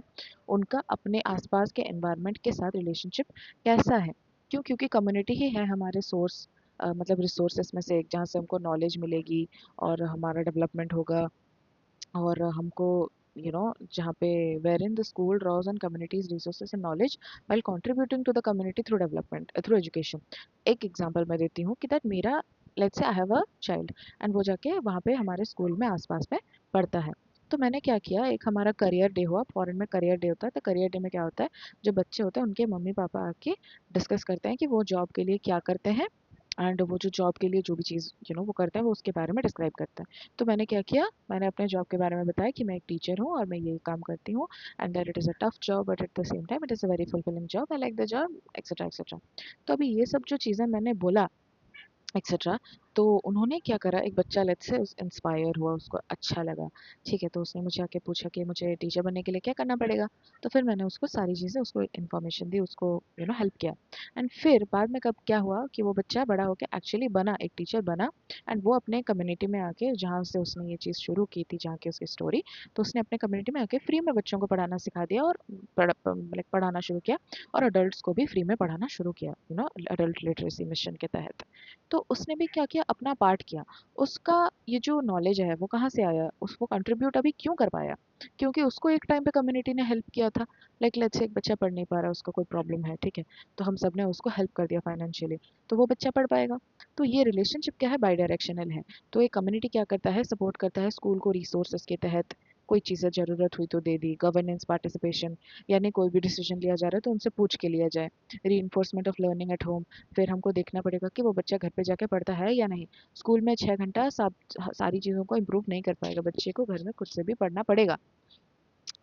उनका अपने आसपास के एनवायरनमेंट के साथ रिलेशनशिप कैसा है। क्यों? क्योंकि कम्युनिटी ही है हमारे सोर्स, मतलब रिसोर्सेस में से एक, जहाँ से हमको नॉलेज मिलेगी और हमारा डेवलपमेंट होगा। और हमको जहाँ पे where in the school draws on communities resources and knowledge while contributing to the community through development through education। एक एग्जांपल मैं देती हूँ कि दैट मेरा let's say I have a child and वो जाके वहाँ पे हमारे स्कूल में आसपास में पढ़ता है। तो मैंने क्या किया, एक हमारा करियर डे हुआ, फॉरेन में करियर डे होता है। तो करियर डे में क्या होता है, जो बच्चे होते हैं उनके मम्मी पापा आके डिस्कस करते हैं कि वो जॉब के लिए क्या करते हैं, एंड वो जो जॉब के लिए जो भी चीज़ वो करते हैं वो उसके बारे में डिस्क्राइब करते हैं। तो मैंने क्या किया, मैंने अपने जॉब के बारे में बताया कि मैं एक टीचर हूँ और मैं ये काम करती हूँ, and that it is a tough job but at the same time it is a very fulfilling job, I like the job, etcetera etcetera. तो अभी ये सब जो चीज़ें मैंने बोला एक्सेट्रा, तो उन्होंने क्या करा, एक बच्चा लेट्स से उस इंस्पायर हुआ, उसको अच्छा लगा, ठीक है। तो उसने मुझे आके पूछा कि मुझे टीचर बनने के लिए क्या करना पड़ेगा। तो फिर मैंने उसको सारी चीज़ें, उसको इन्फॉर्मेशन दी, उसको हेल्प किया। एंड फिर बाद में कब क्या हुआ कि वो बच्चा बड़ा होकर एक्चुअली बना, एक टीचर बना। एंड वो अपने कम्युनिटी में आके, जहाँ से उसने ये चीज़ शुरू की थी, जहाँ की उसकी स्टोरी, तो उसने अपने कम्युनिटी में आके फ्री में बच्चों को पढ़ाना सिखा दिया और पढ़ाना शुरू किया, और अडल्ट को भी फ्री में पढ़ाना शुरू किया, अडल्ट लिटरेसी मिशन के तहत। तो उसने भी क्या किया, अपना पार्ट किया। उसका ये जो नॉलेज है वो कहाँ से आया, उसको कंट्रीब्यूट अभी क्यों कर पाया? क्योंकि उसको एक टाइम पे कम्युनिटी ने हेल्प किया था। लाइक लेट्स से एक बच्चा पढ़ नहीं पा रहा, उसका कोई प्रॉब्लम है, ठीक है, तो हम सब ने उसको हेल्प कर दिया फाइनेंशियली, तो वो बच्चा पढ़ पाएगा। तो ये रिलेशनशिप क्या है, बाई डायरेक्शनल है। तो एक कम्युनिटी क्या करता है, सपोर्ट करता है स्कूल को रिसोर्सेज के तहत, कोई चीज़ें ज़रूरत हुई तो दे दी, गवर्नेंस पार्टिसिपेशन, यानी कोई भी डिसीजन लिया जा रहा है तो उनसे पूछ के लिया जाए, री ऑफ लर्निंग एट होम। फिर हमको देखना पड़ेगा कि वो बच्चा घर पे जाके पढ़ता है या नहीं। स्कूल में 6 घंटा सारी चीज़ों को इम्प्रूव नहीं कर पाएगा, बच्चे को घर में खुद से भी पढ़ना पड़ेगा।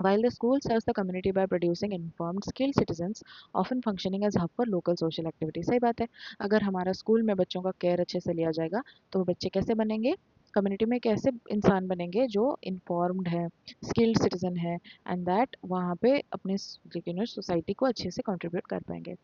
While the school serves the community by producing informed, skilled citizens, often functioning as hub for local social activity। सही बात है। अगर हमारा स्कूल में बच्चों का केयर अच्छे से लिया जाएगा तो वो बच्चे कैसे बनेंगे, कम्युनिटी में कैसे इंसान बनेंगे, जो इन्फॉर्म्ड है, स्किल्ड सिटीजन है, एंड दैट वहाँ पे अपने सोसाइटी को अच्छे से कंट्रीब्यूट कर पाएंगे।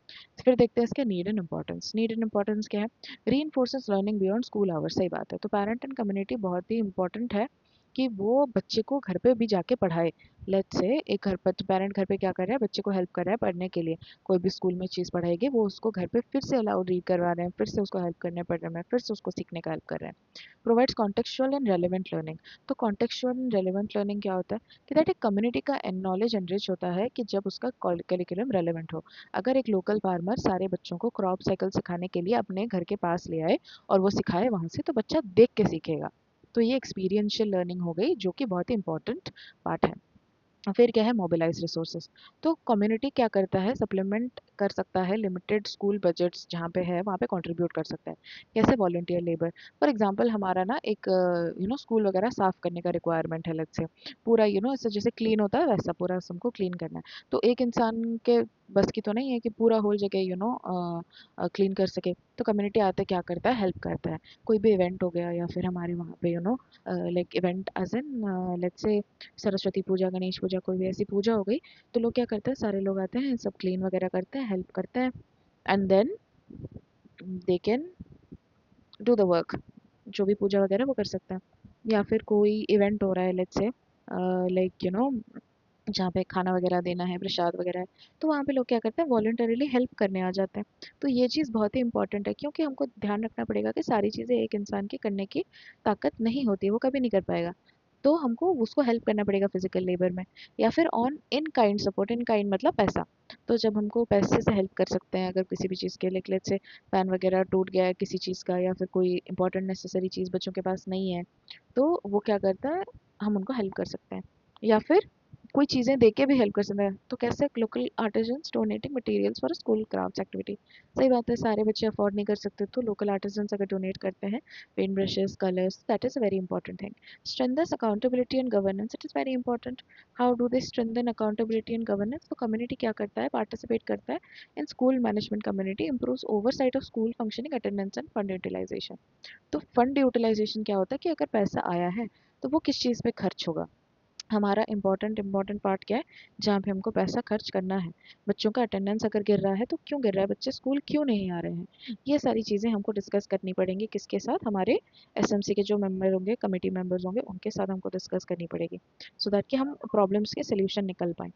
फिर देखते हैं इसके need and importance. Need and importance क्या है? री इन्फोर्सेस लर्निंग बियॉन्ड स्कूल आवर्स। सही बात है। तो पेरेंट एंड कम्युनिटी बहुत ही इंपॉर्टेंट है कि वो बच्चे को घर पे भी जाके पढ़ाए। लेट्स से एक घर पर पेरेंट घर पे क्या कर रहा है, बच्चे को हेल्प कर रहा है पढ़ने के लिए, कोई भी स्कूल में चीज़ पढ़ाएगी वो उसको घर पे फिर से अलाउड रीड करवा रहे हैं, फिर से उसको हेल्प करने पड़ रहे हैं, फिर से उसको सीखने का हेल्प कर रहे हैं। Provides contextual and relevant learning. तो कॉन्टेक्चुअल एंड रेलिवेंट लर्निंग क्या होता है कि दैट एक कम्युनिटी का नॉलेज एनरिच होता है कि जब उसका करिकुलम रेलिवेंट हो। अगर एक लोकल फार्मर सारे बच्चों को क्रॉप साइकिल सिखाने के लिए अपने घर के पास ले आए और वो सिखाए वहाँ से, तो बच्चा देख के सीखेगा। तो ये एक्सपीरियंशियल लर्निंग हो गई, जो कि बहुत ही इंपॉर्टेंट पार्ट है। फिर क्या है मोबिलाइज रिसोर्सेज। तो कम्युनिटी क्या करता है, सप्लीमेंट कर सकता है लिमिटेड स्कूल बजट्स जहाँ पे है वहाँ पे कंट्रीब्यूट कर सकता है। कैसे, वॉलंटियर लेबर। फॉर एग्जांपल हमारा ना एक स्कूल वगैरह साफ करने का रिक्वायरमेंट है, लेट्स से पूरा ऐसे जैसे क्लीन होता है वैसा पूरा हमको क्लीन करना है। तो एक इंसान के बस की तो नहीं है कि पूरा होल जगह क्लीन कर सके। तो कम्युनिटी आते क्या करता है, हेल्प करता है। कोई भी इवेंट हो गया या फिर हमारे वहाँ पे like event as in let's say Saraswati पूजा, गणेश पूजा, कोई भी ऐसी पूजा हो गई, तो लोग क्या करते हैं, सारे लोग आते हैं, सब क्लीन वगैरह करते हैं, हेल्प करते हैं, and then they can do the work. जो भी पूजा वगैरह वो कर सकते हैं। या फिर कोई इवेंट हो रहा है लेट्स से लाइक जहाँ पे खाना वगैरह देना है, प्रसाद वगैरह है, तो वहाँ पे लोग क्या करते हैं, वॉलंटरीली हेल्प करने आ जाते हैं। तो ये चीज़ बहुत ही इंपॉर्टेंट है, क्योंकि हमको ध्यान रखना पड़ेगा कि सारी चीज़ें एक इंसान की करने की ताकत नहीं होती है, वो कभी नहीं कर पाएगा। तो हमको उसको हेल्प करना पड़ेगा फिजिकल लेबर में, या फिर on in kind support. In kind मतलब पैसा। तो जब हमको पैसे से हेल्प कर सकते हैं अगर किसी भी चीज़ के लिए, लेट्स से पेन वगैरह टूट गया है किसी चीज़ का, या फिर कोई इंपॉर्टेंट नेसेसरी चीज़ बच्चों के पास नहीं है, तो वो क्या करता है, हम उनको हेल्प कर सकते हैं। या फिर कोई चीज़ें दे के भी हेल्प कर सकते हैं। तो कैसे, local artisans donating materials for school crafts activity. सही बात है, सारे बच्चे अफोर्ड नहीं कर सकते, तो लोकल आर्टिजन्स अगर डोनेट करते हैं paint brushes, colours, that is a very important thing. Strengthens accountability and governance, it is very important. How do they strengthen accountability and governance? तो कम्युनिटी क्या करता है, पार्टिसिपेट करता है in school management. Community improves oversight of school functioning, attendance and fund utilization। तो fund utilisation क्या होता है कि अगर पैसा आया है तो वो किस चीज़ पे खर्च होगा। हमारा इम्पॉर्टेंट पार्ट क्या है, जहाँ पे हमको पैसा खर्च करना है। बच्चों का अटेंडेंस अगर गिर रहा है तो क्यों गिर रहा है, बच्चे स्कूल क्यों नहीं आ रहे हैं, ये सारी चीज़ें हमको डिस्कस करनी पड़ेंगी। किसके साथ, हमारे एसएमसी के जो मेंबर होंगे, कमेटी मेंबर्स होंगे, उनके साथ हमको डिस्कस करनी पड़ेगी, सो दैट कि हम प्रॉब्लम्स के सोल्यूशन निकल पाएँ।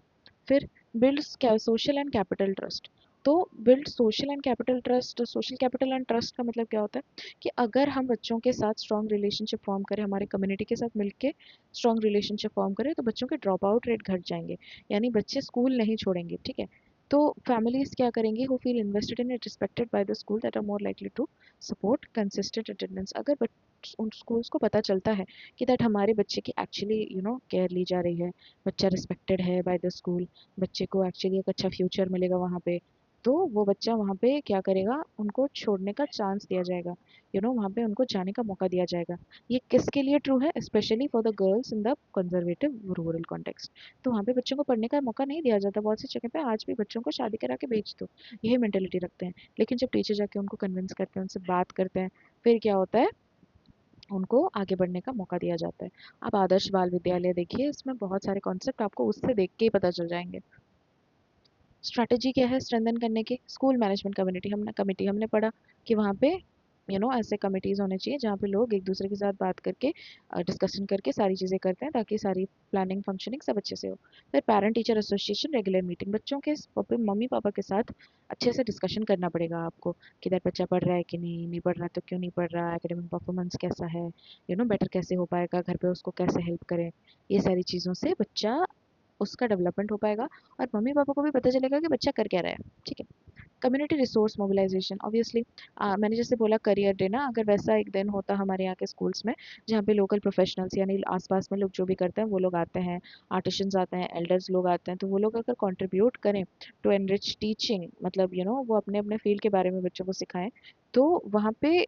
फिर बिल्ड्स क्या, सोशल एंड कैपिटल ट्रस्ट। तो build social and capital trust. Social capital and trust का मतलब क्या होता है कि अगर हम बच्चों के साथ स्ट्रॉन्ग रिलेशनशिप फॉर्म करें, हमारे कम्युनिटी के साथ मिलके स्ट्रॉन्ग रिलेशनशिप फॉर्म करें, तो बच्चों के ड्रॉप आउट रेट घट जाएंगे, यानी बच्चे स्कूल नहीं छोड़ेंगे। ठीक है। तो फैमिलीज क्या करेंगी, who feel invested in respected by the school, that are more likely to support consistent attendance. अगर उन स्कूल्स को पता चलता है कि दैट हमारे बच्चे की एक्चुअली केयर ली जा रही है, बच्चा रिस्पेक्टेड है बाय द स्कूल, बच्चे को एक्चुअली एक अच्छा फ्यूचर मिलेगा वहाँ पे, तो वो बच्चा वहाँ पे क्या करेगा, उनको छोड़ने का चांस दिया जाएगा, वहाँ पे उनको जाने का मौका दिया जाएगा। ये किसके लिए ट्रू है, specially for the girls in the conservative rural context. तो वहाँ पे बच्चों को पढ़ने का मौका नहीं दिया जाता, बहुत सी जगह पे आज भी बच्चों को शादी करा के भेज दो, यही मेंटेलिटी रखते हैं। लेकिन जब टीचर जाके उनको कन्विंस करते हैं, उनसे बात करते हैं, फिर क्या होता है, उनको आगे बढ़ने का मौका दिया जाता है। आप आदर्श बाल विद्यालय देखिए, इसमें बहुत सारे कॉन्सेप्ट आपको उससे देख के ही पता चल जाएंगे। स्ट्रैटेजी क्या है स्ट्रेंथन करने की, स्कूल मैनेजमेंट हमने पढ़ा कि वहाँ पे ऐसे कमिटीज़ होने चाहिए जहाँ पे लोग एक दूसरे के साथ बात करके डिस्कशन करके सारी चीज़ें करते हैं, ताकि सारी प्लानिंग फंक्शनिंग सब अच्छे से हो। फिर parent teacher association regular meeting, बच्चों के मम्मी पापा के साथ अच्छे से डिस्कशन करना पड़ेगा आपको कि दैट बच्चा पढ़ रहा है कि नहीं पढ़ रहा तो क्यों नहीं पढ़ रहा, एकेडमिक परफॉर्मेंस कैसा है, बेटर कैसे हो पाएगा, घर पे उसको कैसे हेल्प करें। ये सारी चीज़ों से बच्चा, उसका डेवलपमेंट हो पाएगा, और मम्मी पापा को भी पता चलेगा कि बच्चा कर क्या रहा है। ठीक है। कम्युनिटी रिसोर्स मोबिलाइजेशन, ऑब्वियसली मैंने जैसे बोला करियर डे ना, अगर वैसा एक दिन होता हमारे यहाँ के स्कूल्स में, जहाँ पे लोकल प्रोफेशनल्स यानी आसपास में लोग जो भी करते हैं वो लोग आते हैं, आर्टिशंस आते हैं, एल्डर्स लोग आते हैं, तो वो लोग अगर कंट्रीब्यूट करें टू एनरिच टीचिंग, मतलब वो अपने अपने फील्ड के बारे में बच्चों को सिखाएं, तो वहाँ पे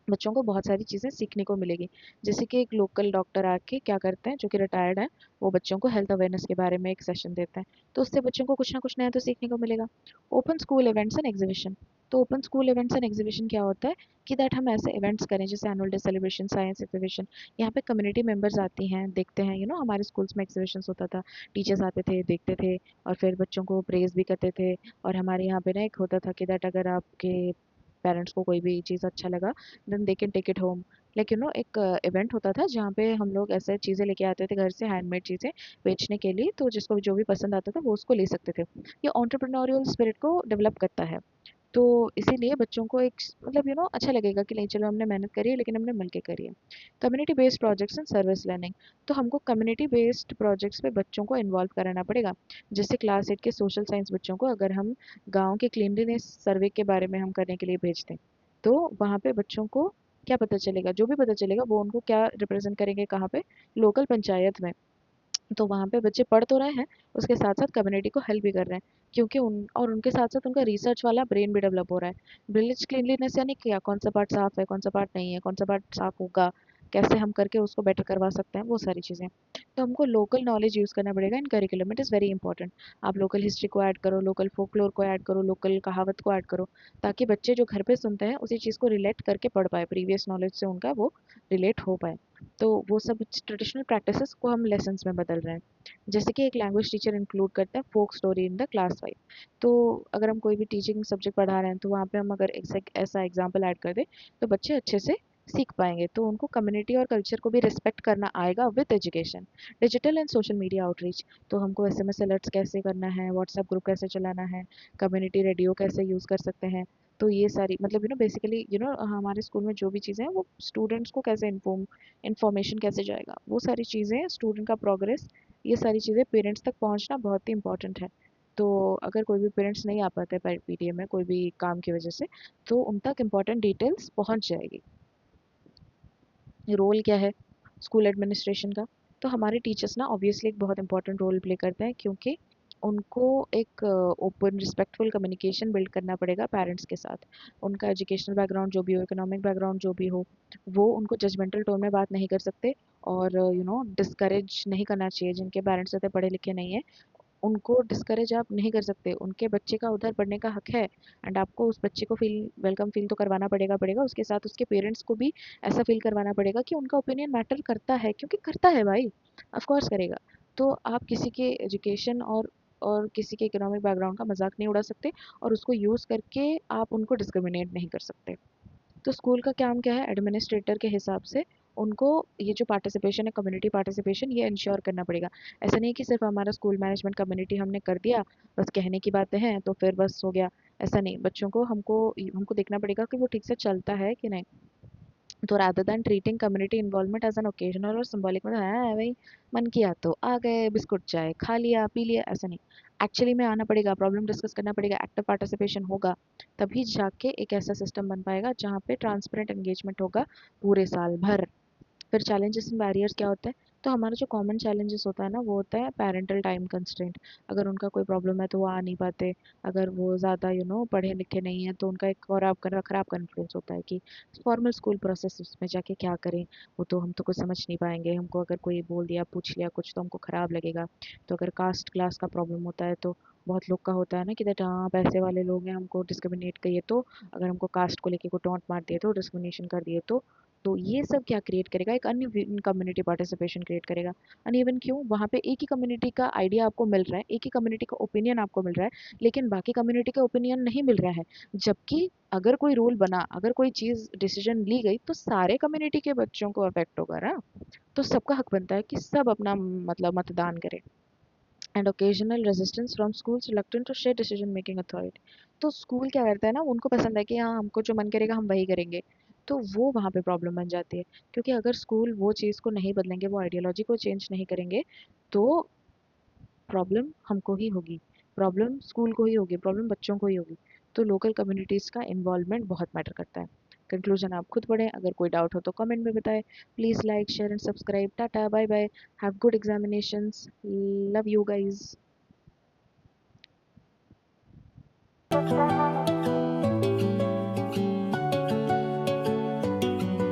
बच्चों को बहुत सारी चीज़ें सीखने को मिलेगी। जैसे कि एक लोकल डॉक्टर आके क्या करते हैं, जो कि रिटायर्ड है, वो बच्चों को हेल्थ अवेयरनेस के बारे में एक सेशन देते हैं, तो उससे बच्चों को कुछ ना कुछ नया तो सीखने को मिलेगा। Open school events and exhibition. तो open school events and exhibition क्या होता है कि दैट हम ऐसे इवेंट्स करें जैसे annual day celebration, science exhibition. यहाँ पे कम्युनिटी मेंबर्स आती हैं, देखते हैं, हमारे स्कूल्स में एग्जीबिशन होता था, टीचर्स आते थे, देखते थे, और फिर बच्चों को प्रेज भी करते थे। और हमारे यहाँ पे ना एक होता था कि दैट अगर आपके पेरेंट्स को कोई भी चीज़ अच्छा लगा, then they can take it home. Like एक इवेंट होता था जहाँ पे हम लोग ऐसे चीज़ें लेके आते थे घर से, हैंडमेड चीज़ें बेचने के लिए, तो जिसको भी जो भी पसंद आता था वो उसको ले सकते थे। ये एंटरप्रेन्योरियल स्पिरिट को डेवलप करता है। तो इसीलिए बच्चों को एक मतलब अच्छा लगेगा कि नहीं चलो हमने मेहनत करी है लेकिन हमने मिल के करी है। Community based projects and service learning. तो हमको कम्युनिटी बेस्ड प्रोजेक्ट्स पे बच्चों को इन्वॉल्व कराना पड़ेगा। जैसे क्लास 8 के सोशल साइंस बच्चों को अगर हम गांव के क्लीनलीनेस सर्वे के बारे में हम करने के लिए भेजते हैं, तो वहाँ पे बच्चों को क्या पता चलेगा, जो भी पता चलेगा वो उनको क्या रिप्रेजेंट करेंगे, कहाँ पे, लोकल पंचायत में। तो वहाँ पे बच्चे पढ़ तो रहे हैं, उसके साथ साथ कम्युनिटी को हेल्प भी कर रहे हैं, क्योंकि उनके साथ साथ उनका रिसर्च वाला ब्रेन भी डेवलप हो रहा है। विलेज क्लीनलीनेस यानी क्या, कौन सा पार्ट साफ है, कौन सा पार्ट नहीं है, कौन सा पार्ट साफ होगा, कैसे हम करके उसको बेटर करवा सकते हैं, वो सारी चीज़ें। तो हमको लोकल नॉलेज यूज़ करना पड़ेगा इन curriculum, it is very important. आप लोकल हिस्ट्री को ऐड करो, लोकल फोकलोर को ऐड करो, लोकल कहावत को ऐड करो, ताकि बच्चे जो घर पे सुनते हैं उसी चीज़ को रिलेट करके पढ़ पाए, प्रीवियस नॉलेज से उनका वो रिलेट हो पाए। तो वो सब ट्रेडिशनल प्रैक्टिसेस को हम लेसन्स में बदल रहे हैं। जैसे कि एक लैंग्वेज टीचर इंक्लूड करते हैं फोक स्टोरी इन द क्लास 5। तो अगर हम कोई भी टीचिंग सब्जेक्ट पढ़ा रहे हैं तो वहाँ पे हम अगर ऐसा एग्जाम्पल ऐड कर दें तो बच्चे अच्छे से सीख पाएंगे, तो उनको कम्युनिटी और कल्चर को भी रिस्पेक्ट करना आएगा with education. Digital and social media outreach, तो हमको एसएमएस अलर्ट्स कैसे करना है, व्हाट्सएप ग्रुप कैसे चलाना है, कम्युनिटी रेडियो कैसे यूज़ कर सकते हैं। तो ये सारी मतलब बेसिकली हमारे स्कूल में जो भी चीज़ें हैं वो स्टूडेंट्स को कैसे इन्फॉर्मेशन कैसे जाएगा, वो सारी चीज़ें, स्टूडेंट का प्रोग्रेस, ये सारी चीज़ें पेरेंट्स तक पहुंचना बहुत ही इंपॉर्टेंट है। तो अगर कोई भी पेरेंट्स नहीं आ पाते पीटीए में कोई भी काम की वजह से, तो उन तक इम्पॉर्टेंट डिटेल्स पहुंच जाएगी। रोल क्या है स्कूल एडमिनिस्ट्रेशन का? तो हमारे टीचर्स ना ऑब्वियसली एक बहुत इंपॉर्टेंट रोल प्ले करते हैं, क्योंकि उनको एक ओपन रिस्पेक्टफुल कम्युनिकेशन बिल्ड करना पड़ेगा पेरेंट्स के साथ। उनका एजुकेशनल बैकग्राउंड जो भी हो, इकोनॉमिक बैकग्राउंड जो भी हो, वो उनको जजमेंटल टोन में बात नहीं कर सकते, और डिस्करेज नहीं करना चाहिए जिनके पेरेंट्स इतने पढ़े लिखे नहीं है, उनको डिस्करेज आप नहीं कर सकते। उनके बच्चे का उधर पढ़ने का हक है, एंड आपको उस बच्चे को वेलकम फील तो करवाना पड़ेगा, उसके साथ उसके पेरेंट्स को भी ऐसा फील करवाना पड़ेगा कि उनका ओपिनियन मैटर करता है, क्योंकि करता है भाई, ऑफ कोर्स करेगा। तो आप किसी के एजुकेशन और किसी के इकोनॉमिक बैकग्राउंड का मजाक नहीं उड़ा सकते, और उसको यूज़ करके आप उनको डिस्क्रिमिनेट नहीं कर सकते। तो स्कूल का काम क्या है, एडमिनिस्ट्रेटर के हिसाब से उनको ये जो पार्टिसिपेशन है, कम्युनिटी पार्टिसिपेशन, ये इंश्योर करना पड़ेगा। ऐसा नहीं कि सिर्फ हमारा स्कूल मैनेजमेंट कम्युनिटी हमने कर दिया, बस कहने की बातें हैं तो फिर बस हो गया। ऐसा नहीं, बच्चों को हमको हमको देखना पड़ेगा कि वो ठीक से चलता है कि नहीं। तो rather than treating community involvement as an occasional और सिंबॉलिक, मतलब है भाई मन किया तो आ गए, बिस्कुट चाय खा लिया पी लिया, ऐसा नहीं। एक्चुअली में आना पड़ेगा, प्रॉब्लम डिस्कस करना पड़ेगा, एक्टिव पार्टिसिपेशन होगा, तभी जाके एक ऐसा सिस्टम बन पाएगा जहाँ पे ट्रांसपेरेंट एंगेजमेंट होगा पूरे साल भर। फिर चैलेंजेस एंड बैरियर्स क्या होते हैं? तो हमारा जो कॉमन चैलेंजेस होता है ना, वो होता है पेरेंटल टाइम कंस्ट्रेंट। अगर उनका कोई प्रॉब्लम है तो वो आ नहीं पाते, अगर वो ज़्यादा पढ़े लिखे नहीं हैं, तो उनका एक खराब कॉन्फ्लुएंस होता है कि फॉर्मल स्कूल प्रोसेस में जाके क्या करें, वो तो हम तो कुछ समझ नहीं पाएंगे, हमको अगर कोई बोल दिया पूछ लिया कुछ तो हमको ख़राब लगेगा। तो अगर कास्ट क्लास का प्रॉब्लम होता है तो बहुत लोग का होता है ना कि दैट हाँ पैसे वाले लोग हैं, हमको डिस्क्रिमिनेट करिए, तो अगर हमको कास्ट को लेके को टॉन्ट मार दिए तो, डिस्क्रिमिनेशन कर दिए तो ये सब क्या क्रिएट करेगा, एक अन्य कम्युनिटी पार्टिसिपेशन क्रिएट करेगा। अनइवन क्यों, वहाँ पे एक ही कम्युनिटी का आइडिया आपको मिल रहा है, एक ही कम्युनिटी का ओपिनियन आपको मिल रहा है, लेकिन बाकी कम्युनिटी का ओपिनियन नहीं मिल रहा है। जबकि अगर कोई रूल बना, अगर कोई चीज़ डिसीजन ली गई, तो सारे कम्युनिटी के बच्चों को अफेक्ट होगा ना। तो सबका हक बनता है कि सब अपना मतलब मतदान करें। And occasional resistance from schools reluctant to share decision making authority, तो स्कूल क्या करता है ना, उनको पसंद है कि हाँ हमको जो मन करेगा हम वही करेंगे। तो वो वहाँ पे प्रॉब्लम बन जाती है, क्योंकि अगर स्कूल वो चीज़ को नहीं बदलेंगे, वो आइडियोलॉजी को चेंज नहीं करेंगे, तो प्रॉब्लम हमको ही होगी, प्रॉब्लम स्कूल को ही होगी, प्रॉब्लम बच्चों को ही होगी। तो लोकल कम्युनिटीज़ का इन्वॉल्वमेंट बहुत मैटर करता है। कंक्लूजन आप खुद पढ़ें, अगर कोई डाउट हो तो कमेंट में बताएं। Please like share and subscribe. Tata bye bye, have good examinations, love you guys.